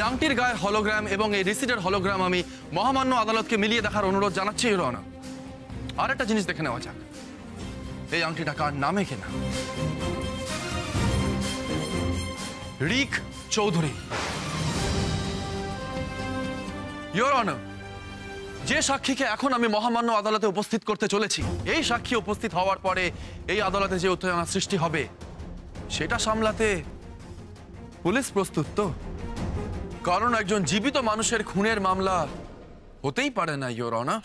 এই আংটির গায়ের হলোগ্রাম এবং এই রিসিটের হলোগ্রাম আমি মহামান্য আদালতকে মিলিয়ে দেখার অনুরোধ জানাচ্ছি ইওর অনার। আর একটা জিনিস দেখে নেওয়া যাক, এই আংটিটা কার নামে কেনা? রিক চৌধুরী। ইওর অনার, যে সাক্ষীকে এখন আমি মহামান্য আদালতে উপস্থিত করতে চলেছি, এই সাক্ষী উপস্থিত হওয়ার পরে এই আদালতে যে উত্তেজনা সৃষ্টি হবে সেটা সামলাতে পুলিশ প্রস্তুত তো? কারণ একজন জীবিত মানুষের খুনের মামলা হতেই পারে না ইওর অনার।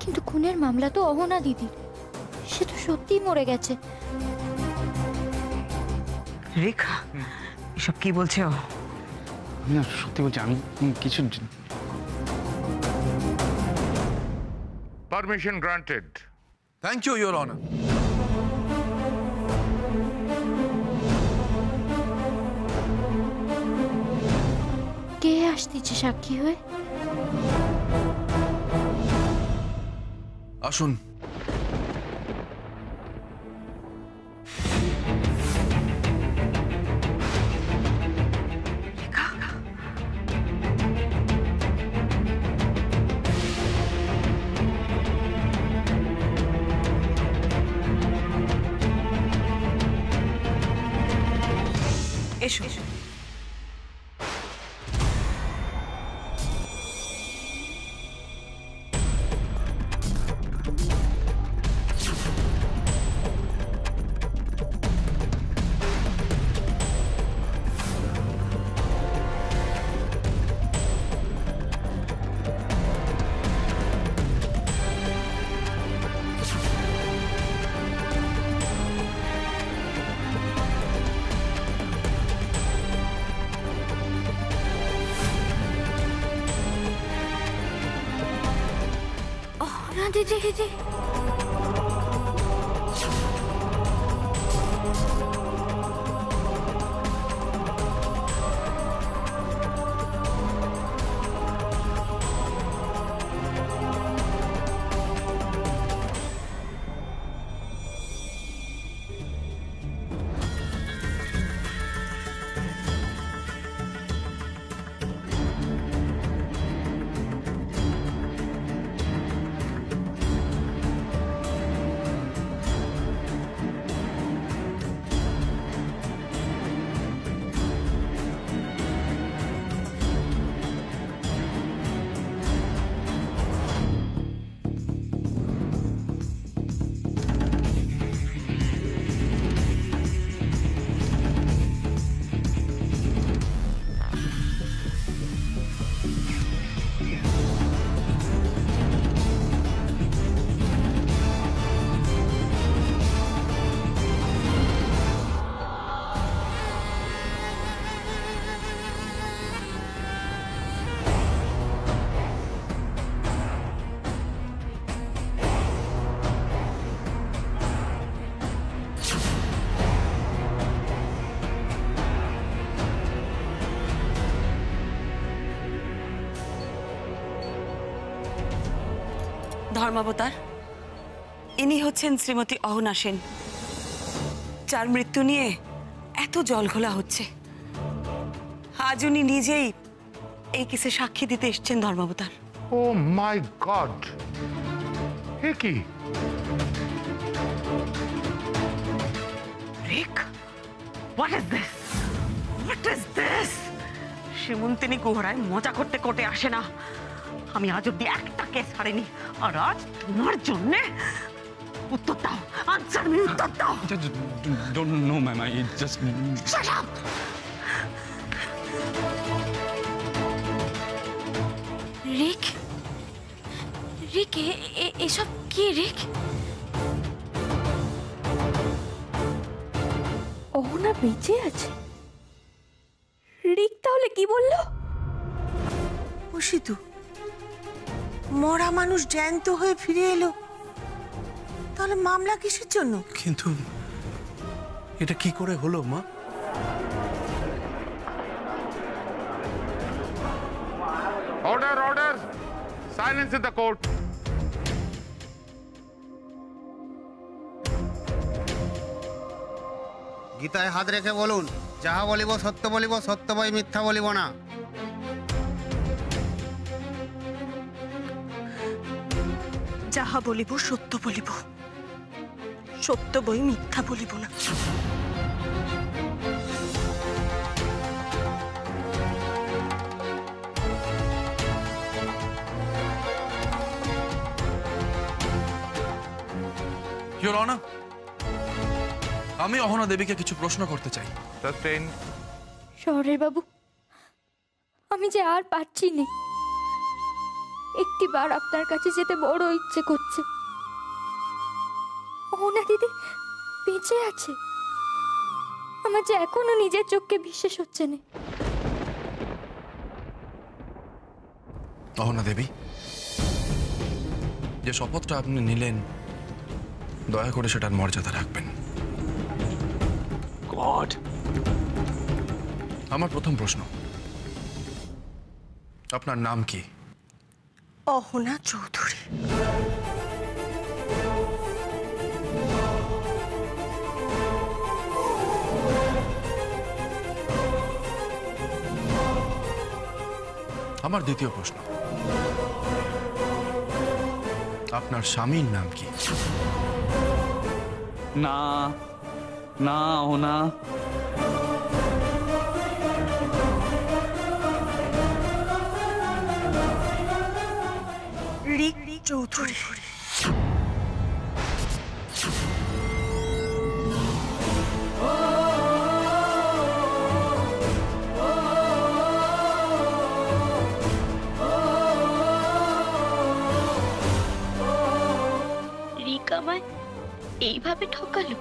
কিন্তু খুনের মামলা তো অহনা দিদি, সে তো সত্যিই মরে গেছে। রেখা এসব কি বলছে? না সত্যি বলছি, আমি কিছু। Permission granted. Thank you your honour. কে আসতেছে সাক্ষী হয়ে? আসুন। এসো। দিদি দিদি, ধর্মাবতার, ইনি হচ্ছেন শ্রীমতী অহনা সেন, যার মৃত্যু নিয়ে এত জলঘোলা হচ্ছে। আজ উনি নিজেই এই কেসে সাক্ষী দিতে এসেছেন ধর্মাবতার। ও মাই গড, এ কি? Rick, what is this? What is this? Srimantini Guharoy মজা করতে কোর্টে আসে না। আমি আজ অব্দি একটা কেস হারিনি, আর আজ তোমার জন্য উত্তর দাও। আনসার মি, উত্তর দাও। Don't know ma'am, I just shut up. Rick, Rick এসব কি? রিক, অহনা বেঁচে আছে? রিক তাহলে কি বললো? ও সিধু, মরা মানুষ জ্যান্ত হয়ে ফিরে এলো, তাহলে মামলা কিসের জন্য? কিন্তু এটা কি করে হলো মা? Order, order, silence in the court. গীতায় হাত রেখে বলুন, যাহা বলিব সত্য বলিব, সত্য বই মিথ্যা বলিব না। যাহা বলিব সত্য বলিব, সত্য বই মিথ্যা বলিব না। ইওর অনার, আমি অহনা দেবীকে কিছু প্রশ্ন করতে চাই। Sustain. শহরের বাবু, আমি যে আর পাচ্ছি না, একটিবার আপনার কাছে যেতে বড় ইচ্ছে করছে। অহনা দিদি বেঁচে আছে, আমার যে এখনো নিজের চোখকে বিশ্বাস হচ্ছে না। অহনা দেবী, যে শপথটা আপনি নিলেন, দয়া করে সেটার মর্যাদা রাখবেন। গড, আমার প্রথম প্রশ্ন, আপনার নাম কি? অহনা চৌধুরী। আমার দ্বিতীয় প্রশ্ন, আপনার স্বামীর নাম কি? না না অহনা, রিক চৌধুরী। রিক আমায় এইভাবে ঠকালো?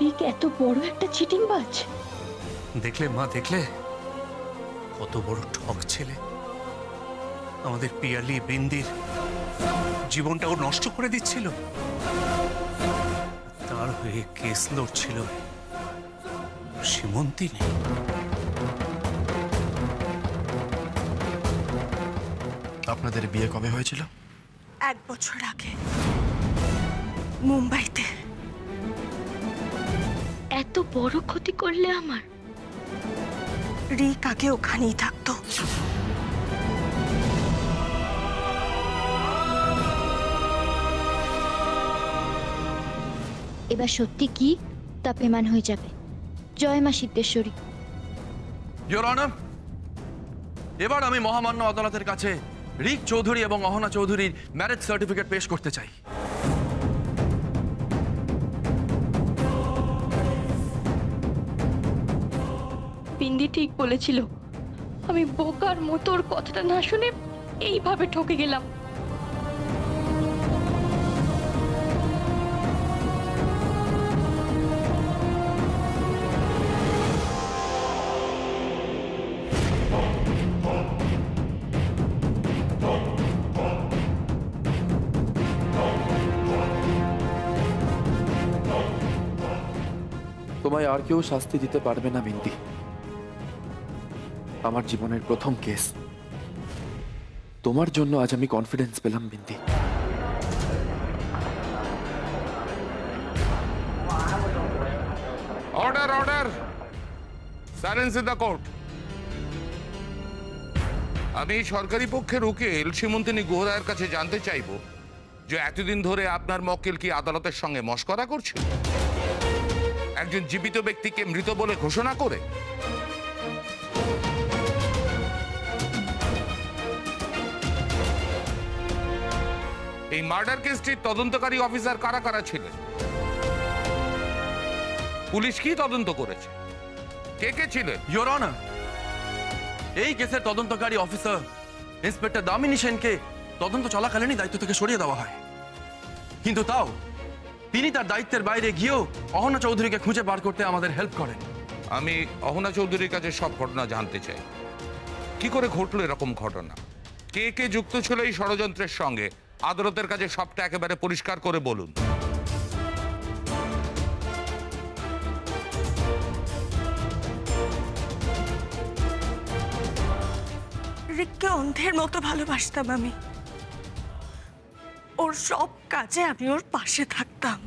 রিক এত বড় একটা চিটিংবাজ? দেখলে মা, দেখলে কত বড় ঠক ছেলে। আমাদের পিয়ালি বিন্দির জীবনটাও নষ্ট করে দিচ্ছিল। তার হয়ে কেস লড়ছিল সীমন্তিনী। আপনাদের বিয়ে কবে হয়েছিল? 1 বছর আগে মুম্বাইতে। এত বড় ক্ষতি করলে আমার? রিক আগে ওখানেই থাকতো। এবার সত্যি কি তা প্রমাণ হয়ে যাবে। জয় মা সিদ্ধেশ্বরী। ইওর অনার, এবার আমি মহামান্য আদালতের কাছে রিক চৌধুরী এবং অহনা চৌধুরীর ম্যারেজ সার্টিফিকেট পেশ করতে চাই। বিন্দি ঠিক বলেছিল, আমি বোকার মতো ওর কথাটা না শুনে এইভাবে ঠকে গেলাম। তোমায় আর কেউ শাস্তি দিতে পারবে না বিন্দি। আমার জীবনের প্রথম কেস, তোমার জন্য আজ আমি কনফিডেন্স পেলাম bindi. Order, order. Silence in the court. আমি সরকারি পক্ষের উকিল সীমন্তিনী গুহ রায়ের কাছে জানতে চাইব যে এতদিন ধরে আপনার মক্কেল কি আদালতের সঙ্গে মশকরা করছে, একজন জীবিত ব্যক্তিকে মৃত বলে ঘোষণা করে? এই মার্ডার কেসটির তদন্তকারী অফিসার কারা কারা ছিলেন? পুলিশ কি তদন্ত করেছে? কে কে ছিলেন? ইওর অনার, এই কেসের তদন্তকারী অফিসার ইন্সপেক্টর দামিনী সেনকে তদন্ত চলাকালীনই দায়িত্ব থেকে সরিয়ে দেওয়া হয়, কিন্তু তাও তিনি তার দায়িত্বের বাইরে গিয়েও অহনা চৌধুরীকে খুঁজে বার করতে আমাদের হেল্প করেন। আমি অহনা চৌধুরীর কাছে সব ঘটনা জানতে চাই। কি করে ঘটলো এরকম ঘটনা? কে কে যুক্ত ছিল এই ষড়যন্ত্রের সঙ্গে? আদালতের কাছে সবটা একেবারে পরিষ্কার করে বলুন। রিককে অন্ধের মতো ভালোবাসতাম আমি। ওর সব কাজে আমি ওর পাশে থাকতাম।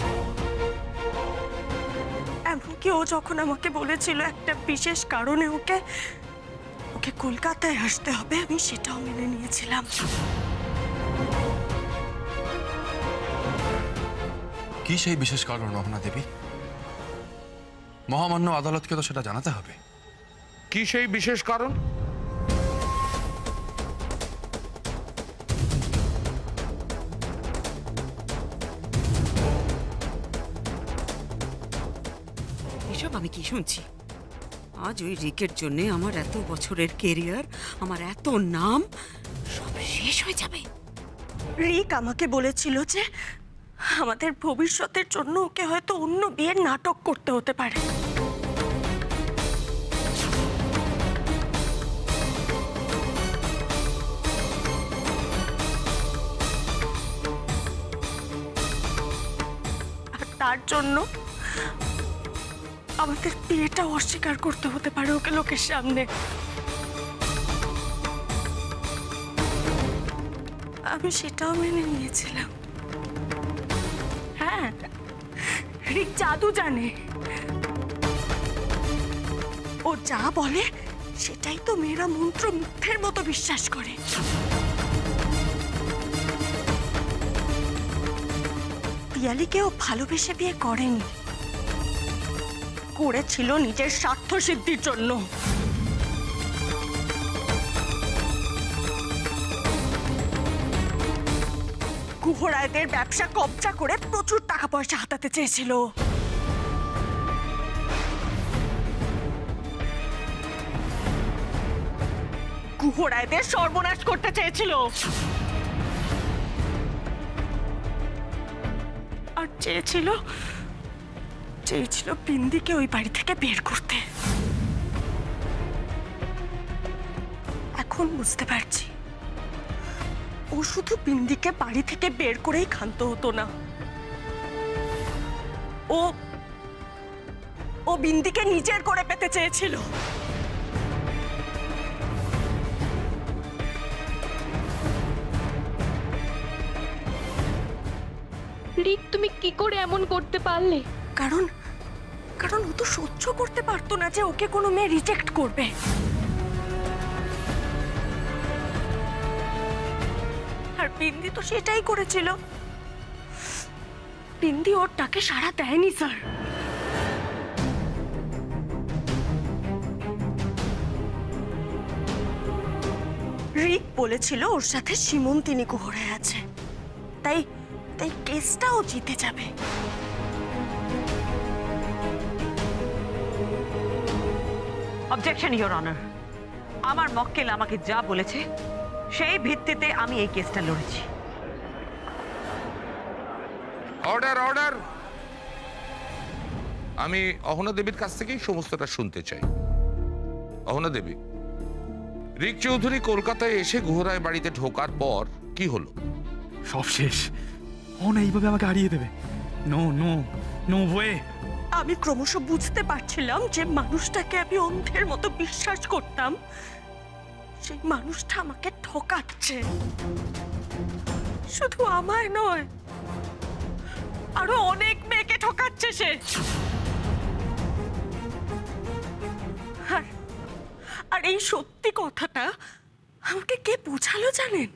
এমনকি ও যখন আমাকে বলেছিল একটা বিশেষ কারণে ওকে ওকে কলকাতায় আসতে হবে, আমি সেটাও মেনে নিয়েছিলাম। কি সেই বিশেষ কারণ অহনা দেবী? মহামান্য আদালতকে তো সেটা জানাতে হবে। কি সেই বিশেষ কারণ? এসব আমি কি শুনছি? আজ ওই রিকের জন্য আমার এত বছরের কেরিয়ার, আমার এত নাম সব শেষ হয়ে যাবে। রিক আমাকে বলেছিল যে আমাদের ভবিষ্যতের জন্য ওকে হয়তো অন্য বিয়ের নাটক করতে হতে পারে। আর তার জন্য আমাদের বিয়েটা অস্বীকার করতে হতে পারে ওকে লোকের সামনে। আমি সেটাও মেনে নিয়েছিলাম। হ্যাঁ, রিক জাদু জানে। ও যা বলে সেটাই তো মেয়েরা মন্ত্র মুগ্ধের মতো বিশ্বাস করে। পিয়ালিকেও ভালোবেসে বিয়ে করেনি, করেছিল নিজের স্বার্থ সিদ্ধির জন্য। গুহরায়দের ব্যবসা কবজা করে প্রচুর টাকা পয়সা হাতাতে চেয়েছিল। গুহরায়দের সর্বনাশ করতে চেয়েছিল। আর চেয়েছিল বিন্দিকে ওই বাড়ি থেকে বের করতে। এখন বুঝতে পারছি ও শুধু বিন্দিকে বাড়ি থেকে বের করেই ক্ষান্ত হতো না, ও বিন্দিকে নিজের করে পেতে চেয়েছিল। রিক, তুমি কি করে এমন করতে পারলে? কারণ ও তো সহ্য করতে পারতো না যে ওকে কোনো মেয়ে রিজেক্ট করবে। আর বিন্দি তো সেটাই করেছিল। বিন্দি ওর ডাকে সাড়া দেয়নি স্যার। রিক বলেছিল ওর সাথে সীমন্তিনী গুহরায় আছে, তাই কেসটাও জিতে যাবে। অবজেকশন ইওর অনার, আমার মক্কেল আমাকে যা বলেছে সেই ভিত্তিতে আমি এই কেসটা লড়েছি। Order order. আমি অহনা দেবীর কাছ থেকেই সমস্তটা শুনতে চাই। অহনা দেবী, রিক চৌধুরী কলকাতায় এসে গুহরায় বাড়িতে ঢোকার পর কি হলো? সব শেষ। অহনা এইভাবে আমাকে হারিয়ে দেবে? No no no way. আমি ক্রমশ বুঝতে পারছিলাম যে মানুষটাকে আমি অন্ধের মতো বিশ্বাস করতাম, সেই মানুষটা আমাকে ঠকাচ্ছে। শুধু আমায় নয়, আরো অনেক মেয়েকে ঠকাচ্ছে সে। আর এই সত্যি কথাটা আমাকে কে বোঝালো জানেন?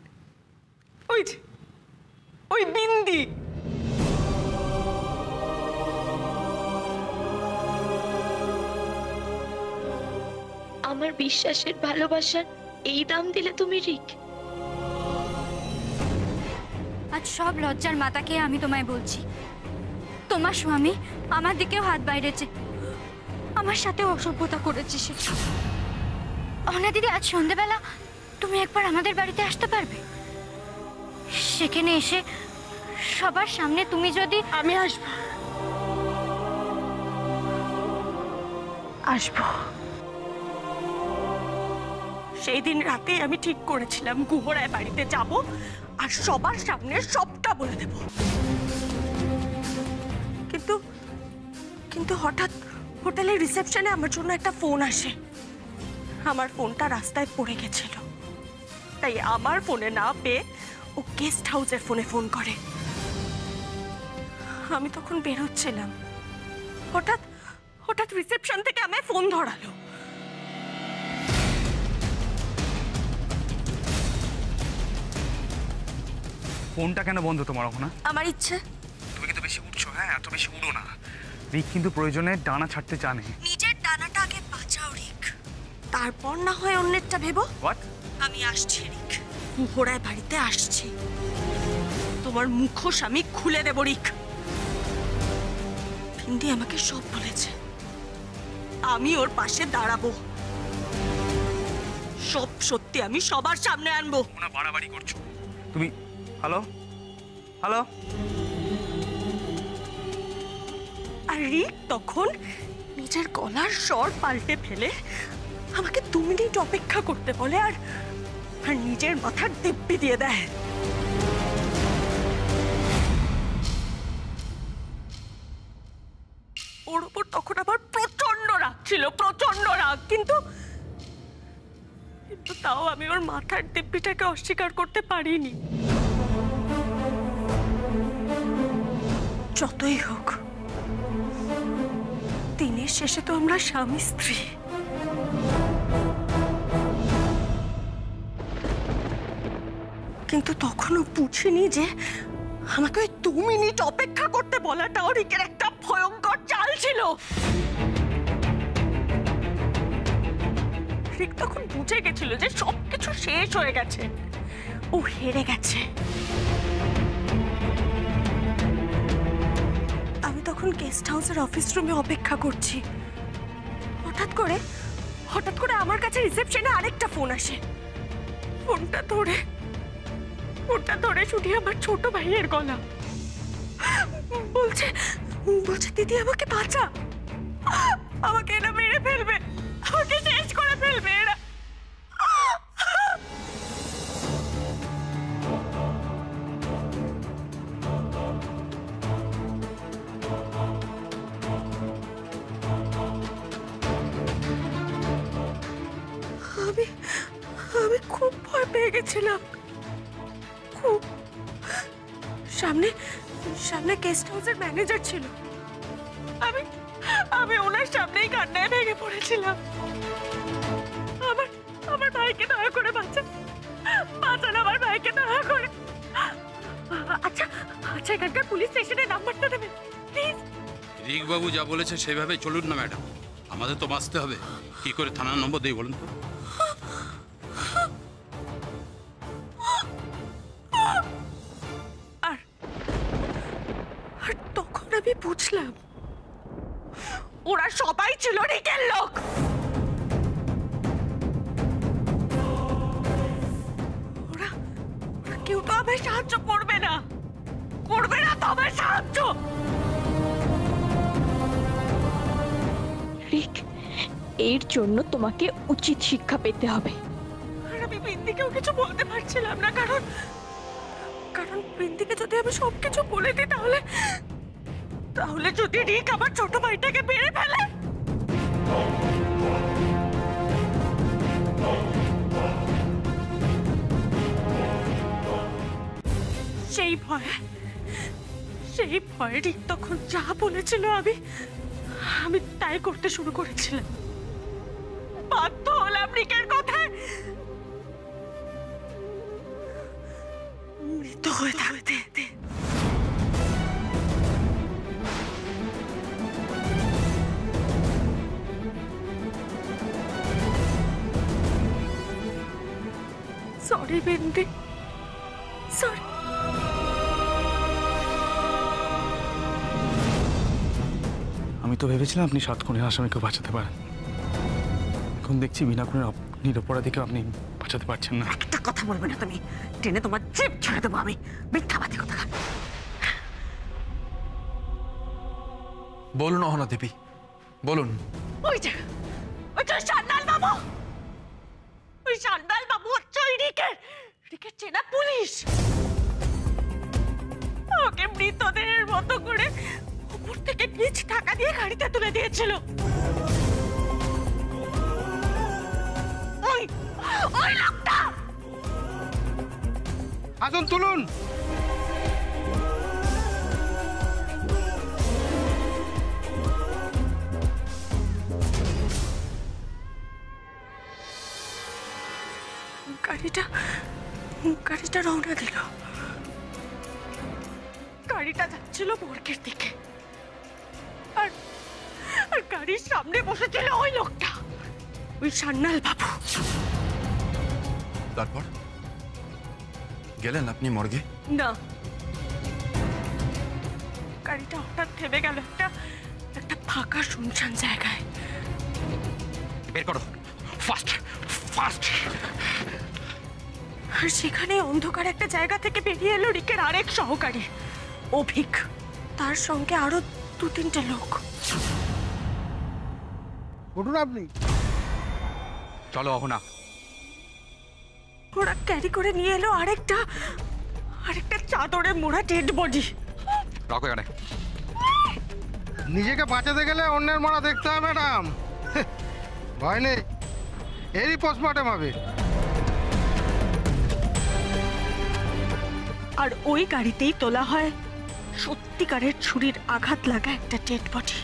ওই বিন্দি। আমার বিশ্বাসের ভালোবাসার এই দাম দিলে তুমি রিক? আজ সব লজ্জার মাতাকে আমি তোমায় বলছি, তোমার স্বামী আমার দিকেও হাত বাইরেছে, আমার সাথে অসভ্যতা করেছে সে। অহনা দিদি, আজ সন্ধ্যেবেলা তুমি একবার আমাদের বাড়িতে আসতে পারবে? সেখানে এসে সবার সামনে তুমি যদি... আমি আসবো। সেই দিন রাতে আমি ঠিক করেছিলাম গুহরায় বাড়িতে যাব আর সবার সামনে সবটা বলে দেব। কিন্তু হঠাৎ হোটেলের রিসেপশনে আমার জন্য একটা ফোন আসে। আমার ফোনটা রাস্তায় পড়ে গেছিল, তাই আমার ফোনে না পেয়ে ও গেস্ট হাউসের ফোনে ফোন করে। আমি তখন বেরোচ্ছিলাম, হঠাৎ রিসেপশন থেকে আমায় ফোন ধরালো। ফোনটা কেন বন্ধ তোমার না? আমার ইচ্ছে। তুমি কিন্তু বেশি উঠছো, হ্যাঁ এত বেশি উড়ো না। রিক কিন্তু প্রয়োজনে ডানা ছাড়তে জানে। নিজের ডানাটা আগে বাঁচাও রিক, তারপর না হয় অন্যেরটা ভেবো। হোয়াট? আমি আসছি রিক, কুহরায় বাড়িতে আসছি। তোমার মুখোশ আমি খুলে দেব রিক। বিন্দি আমাকে সব বলেছে, আমি ওর পাশে দাঁড়াবো। সব সত্যি আমি সবার সামনে আনবো। না বাড়াবাড়ি করছো তুমি। Hello hello. আর রিক তখন নিজের গলার স্বর পাল্টে ফেলে আমাকে 2 মিনিট অপেক্ষা করতে বলে, আর নিজের মাথার দিব্যি দিয়ে দেয়। ওর উপর তখন আবার প্রচন্ড রাগ ছিল, প্রচন্ড রাগ। কিন্তু তাও আমি ওর মাথার দিব্যিটাকে অস্বীকার করতে পারিনি। যতই হোক, দিনের শেষে তো আমরা স্বামী স্ত্রী। কিন্তু তখনও বুঝিনি যে আমাকে ওই 2 মিনিট অপেক্ষা করতে বলাটাও রিকের একটা ভয়ঙ্কর চাল ছিল। রিক তখন বুঝে গেছিল যে সবকিছু শেষ হয়ে গেছে, ও হেরে গেছে। আমি তখন গেস্ট হাউসের অফিস রুমে অপেক্ষা করছি। হঠাৎ করে আমার কাছে রিসেপশনে আরেকটা ফোন আসে। ফোনটা ধরে শুনি আমার ছোট ভাইয়ের গলা। বলছে দিদি আমাকে বাঁচা, আমাকে এরা মেরে ফেলবে, আমাকে শেষ করে ফেলবে এরা। আমি খুব ভয় পেয়ে গেছিলাম, খুব। সামনে গেস্ট হাউসের ম্যানেজার ছিল। আমি ওনার সামনেই কান্নায় ভেঙে পড়েছিলাম। আমার ভাইকে দয়া করে বাঁচান আমার ভাইকে দয়া করে। আচ্ছা এখানকার পুলিশ স্টেশনের নাম্বারটা দেবেন প্লিজ। রিক বাবু যা বলেছে সেভাবে চলুন না ম্যাডাম, আমাদের তো বাঁচতে হবে। কি করে থানার নম্বর দেই বলুন তো? আর তখন আমি বুঝলাম ওরা সবাই ছিল রিকের লোক। ওরা কেউ তো আমায় সাহায্য করবে না তো আমায় সাহায্য। রিক, এর জন্য তোমাকে উচিত শিক্ষা পেতে হবে। আর আমি বিন্দিকেও কিছু বলতে পারছিলাম না, কারণ বিন্দিকে যদি আমি সবকিছু বলে দিই তাহলে যদি রিক আমার ছোট ভাইটাকে মেরে ফেলে। সেই ভয়ে রিক তখন যা বলেছিল আমি তাই করতে শুরু করেছিলাম। বাধ্য হলাম রিকের কথায় মৃত হয়ে থাকতে। Sorry bindi, sorry. আমি তো ভেবেছিলাম আপনি 7 খুনের আসামিকে বাঁচাতে পারেন। এখন দেখছি বিনা খুনের নিরপরাধীকে আপনি বাঁচাতে পারছেন না। একটা কথা বলবে না তুমি, টেনে তোমার জিভ ছেড়ে দেবো আমি। মিথ্যাবাদী কথা। বলুন অহনা দেবী, বলুন। ওই যে সান্যাল বাবু হচ্ছে ওই রিকের চেনা পুলিশ। ওকে মৃতদেহের মতো করে উপর থেকে নিচ টাকা দিয়ে গাড়িতে তুলে দিয়েছিল। ওই লোকটা। আসুন তুলুন। গাড়িটা রওনা দিল। গাড়িটা যাচ্ছিল মর্গের দিকে, আর আর গাড়ির সামনে বসেছিল ওই লোকটা, ওই সান্যাল বাবু। তারপর গেলেন আপনি মর্গে? না, গাড়িটা হঠাৎ থেমে গেল একটা ফাঁকা শুনশান জায়গায়। বের করো, ফাস্ট ফাস্ট। আর সেখানে অন্ধকার একটা জায়গা থেকে বেরিয়ে এলো রিকের আরেক সহকারী অভিক, তার সঙ্গে আরো 2-3টে লোক। উঠুন আপনি। চলো অহনা। ওরা ক্যারি করে নিয়ে এলো আরেকটা চাদরে মোড়া ডেড বডি। রাখো এখানে। নিজেকে বাঁচাতে গেলে অন্যের মারা দেখতে হয় ম্যাডাম। ভয় নেই, এরই পোস্টমর্টম হবে। আর ওই গাড়িতেই তোলা হয় সত্যিকারের ছুরির আঘাত লাগা একটা ডেড বডি।